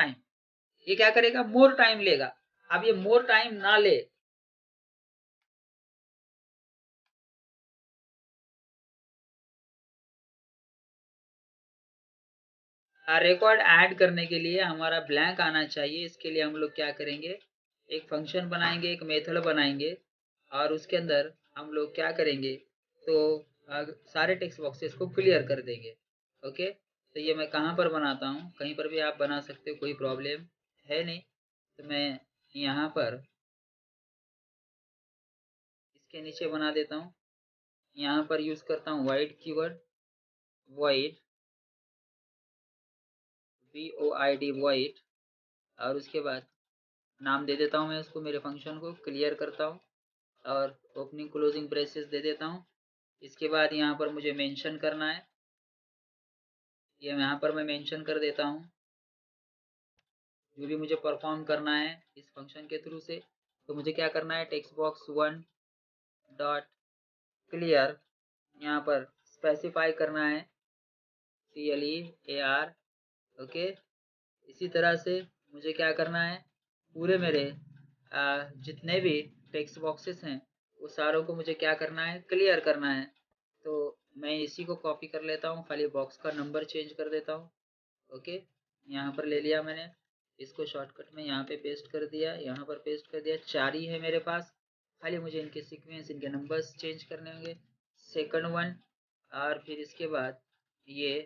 Time, ये क्या करेगा, मोर टाइम लेगा। अब ये मोर टाइम ना ले, रिकॉर्ड ऐड करने के लिए हमारा ब्लैंक आना चाहिए। इसके लिए हम लोग क्या करेंगे, एक फंक्शन बनाएंगे, एक मेथड बनाएंगे, और उसके अंदर हम लोग क्या करेंगे, तो सारे टेक्स्ट बॉक्सेस को क्लियर कर देंगे। ओके, तो ये मैं कहाँ पर बनाता हूँ, कहीं पर भी आप बना सकते हो, कोई प्रॉब्लम है नहीं। तो मैं यहाँ पर इसके नीचे बना देता हूँ, यहाँ पर यूज करता हूँ void कीवर्ड, void void, और उसके बाद नाम दे देता हूँ मैं उसको, मेरे फंक्शन को क्लियर करता हूँ और ओपनिंग क्लोजिंग ब्रेसेस दे देता हूँ। इसके बाद यहाँ पर मुझे मेंशन करना है, ये यहाँ पर मैं मेंशन कर देता हूँ जो भी मुझे परफॉर्म करना है इस फंक्शन के थ्रू से। तो मुझे क्या करना है, टेक्स्ट बॉक्स 1 डॉट क्लियर, यहाँ पर स्पेसिफाई करना है CLEAR। ओके, इसी तरह से मुझे क्या करना है, पूरे मेरे जितने भी टेक्स्ट बॉक्सेस हैं वो सारों को मुझे क्या करना है, क्लियर करना है। तो मैं इसी को कॉपी कर लेता हूँ, खाली बॉक्स का नंबर चेंज कर देता हूँ। ओके, यहाँ पर ले लिया मैंने, इसको शॉर्टकट में यहाँ पे पेस्ट कर दिया, यहाँ पर पेस्ट कर दिया। 4 ही है मेरे पास, खाली मुझे इनके सीक्वेंस, इनके नंबर्स चेंज करने होंगे। सेकंड वन, और फिर इसके बाद ये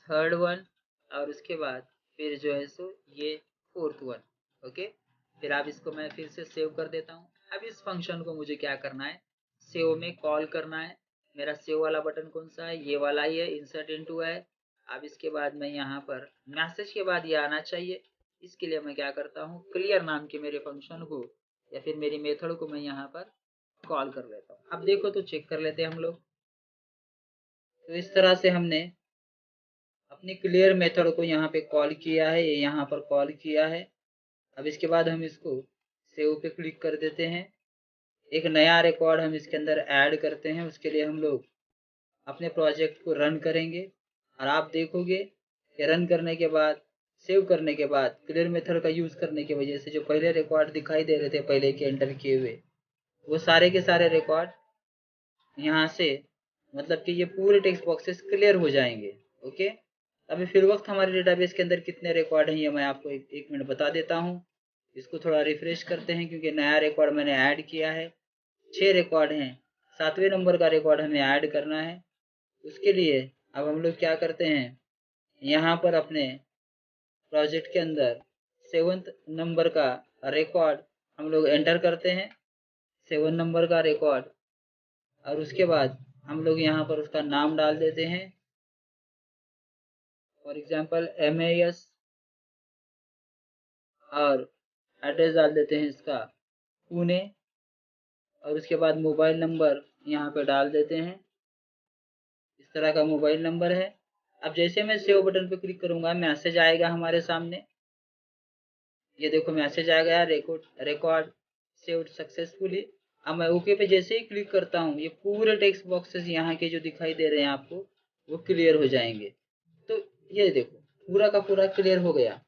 थर्ड वन, और उसके बाद फिर जो है सो ये फोर्थ वन। ओके, फिर आप इसको मैं फिर से सेव कर देता हूँ। अब इस फंक्शन को मुझे क्या करना है, सेव में कॉल करना है। मेरा सेव वाला बटन कौन सा है, ये वाला ही है, इंसर्ट इनटू है। अब इसके बाद मैं यहाँ पर मैसेज के बाद ये आना चाहिए, इसके लिए मैं क्या करता हूँ, क्लियर नाम के मेरे फंक्शन को या फिर मेरी मेथड को मैं यहाँ पर कॉल कर लेता हूँ। अब देखो तो चेक कर लेते हैं हम लोग। तो इस तरह से हमने अपनी क्लियर मेथड को यहाँ पे कॉल किया है, ये यहाँ पर कॉल किया है। अब इसके बाद हम इसको सेव पे क्लिक कर देते हैं। एक नया रिकॉर्ड हम इसके अंदर ऐड करते हैं, उसके लिए हम लोग अपने प्रोजेक्ट को रन करेंगे और आप देखोगे कि रन करने के बाद, सेव करने के बाद, क्लियर मेथड का यूज करने की वजह से जो पहले रिकॉर्ड दिखाई दे रहे थे पहले के एंटर किए हुए, वो सारे के सारे रिकॉर्ड यहाँ से, मतलब कि ये पूरे टेक्स्ट बॉक्सेस क्लियर हो जाएंगे। ओके, अभी फिर वक्त हमारे डेटाबेस के अंदर कितने रिकॉर्ड हैं ये मैं आपको एक मिनट बता देता हूँ। इसको थोड़ा रिफ्रेश करते हैं क्योंकि नया रिकॉर्ड मैंने ऐड किया है। 6 रिकॉर्ड हैं, 7वें नंबर का रिकॉर्ड हमें ऐड करना है। उसके लिए अब हम लोग क्या करते हैं, यहाँ पर अपने प्रोजेक्ट के अंदर 7th नंबर का रिकॉर्ड हम लोग एंटर करते हैं, 7 नंबर का रिकॉर्ड, और उसके बाद हम लोग यहाँ पर उसका नाम डाल देते हैं, फॉर एग्जाम्पल MAS, और एड्रेस डाल देते हैं इसका पुणे, और उसके बाद मोबाइल नंबर यहाँ पे डाल देते हैं, इस तरह का मोबाइल नंबर है। अब जैसे मैं सेव बटन पे क्लिक करूंगा मैसेज आएगा हमारे सामने, ये देखो मैसेज आ गया, रिकॉर्ड सेव्ड सक्सेसफुली। अब मैं ओके पे जैसे ही क्लिक करता हूँ ये पूरे टेक्स्ट बॉक्सेस यहाँ के जो दिखाई दे रहे हैं आपको वो क्लियर हो जाएंगे। तो ये देखो पूरा का पूरा क्लियर हो गया।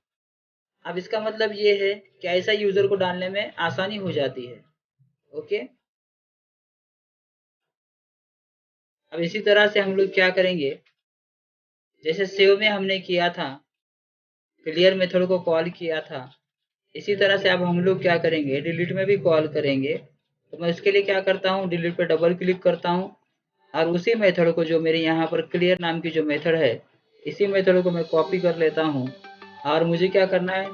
अब इसका मतलब ये है कि ऐसा यूजर को डालने में आसानी हो जाती है। ओके, अब इसी तरह से हम लोग क्या करेंगे, जैसे सेव में हमने किया था, क्लियर मेथड को कॉल किया था, इसी तरह से अब हम लोग क्या करेंगे, डिलीट में भी कॉल करेंगे। तो मैं उसके लिए क्या करता हूँ, डिलीट पे डबल क्लिक करता हूँ और उसी मेथड को, जो मेरे यहाँ पर क्लियर नाम की जो मेथड है, इसी मेथड को मैं कॉपी कर लेता हूँ और मुझे क्या करना है,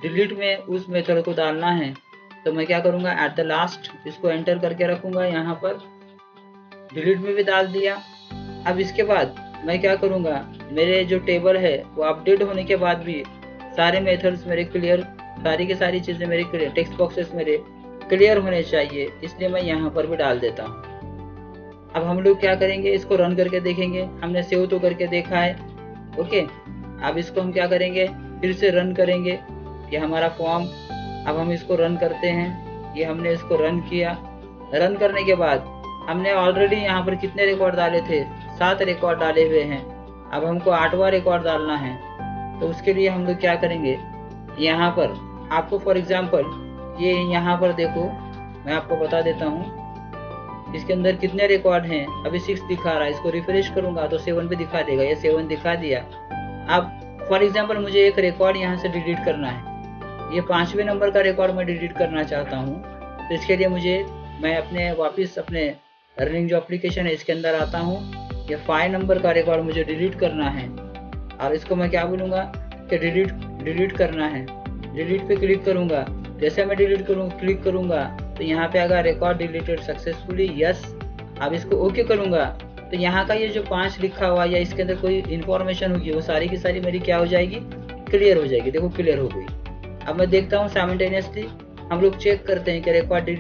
डिलीट में उस मेथड को डालना है। तो मैं क्या करूँगा, एट द लास्ट इसको एंटर करके रखूँगा, यहाँ पर डिलीट में भी डाल दिया। अब इसके बाद मैं क्या करूँगा, मेरे जो टेबल है वो अपडेट होने के बाद भी सारे मेथड्स मेरे क्लियर, सारी की सारी चीज़ें मेरे क्लियर, टेक्स्ट बॉक्सेस मेरे क्लियर होने चाहिए, इसलिए मैं यहाँ पर भी डाल देता हूँ। अब हम लोग क्या करेंगे, इसको रन करके देखेंगे, हमने सेव तो करके देखा है। ओके, अब इसको हम क्या करेंगे, फिर से रन करेंगे, ये हमारा फॉर्म। अब हम इसको रन करते हैं, ये हमने इसको रन किया। रन करने के बाद हमने ऑलरेडी यहाँ पर कितने रिकॉर्ड डाले थे, 7 रिकॉर्ड डाले हुए हैं। अब हमको 8वां रिकॉर्ड डालना है, तो उसके लिए हम लोग क्या करेंगे, यहाँ पर आपको फॉर एग्जांपल ये यहाँ पर देखो, मैं आपको बता देता हूँ इसके अंदर कितने रिकॉर्ड हैं। अभी 6 दिखा रहा है, इसको रिफ्रेश करूंगा तो 7 पे दिखा देगा, ये 7 दिखा दिया। अब फॉर एग्जांपल मुझे एक रिकॉर्ड यहाँ से डिलीट करना है, ये 5वें नंबर का रिकॉर्ड मैं डिलीट करना चाहता हूँ। तो इसके लिए मैं अपने वापस अपने अर्निंग जो एप्लीकेशन है इसके अंदर आता हूँ। ये 5 नंबर का रिकॉर्ड मुझे डिलीट करना है और इसको मैं क्या बोलूँगा कि डिलीट करना है। डिलीट पे क्लिक करूँगा, जैसे मैं क्लिक करूँगा तो यहाँ पे आएगा रिकॉर्ड डिलीटेड सक्सेसफुली, यस। अब इसको ओके करूँगा तो यहाँ का ये जो 5 लिखा हुआ या इसके अंदर कोई इन्फॉर्मेशन होगी वो सारी की सारी मेरी क्या हो जाएगी, क्लियर हो जाएगी। देखो क्लियर हो गई। अब मैं देखता हूँ साइमल्टेनियसली हम लोग चेक करते हैं कि रिकॉर्ड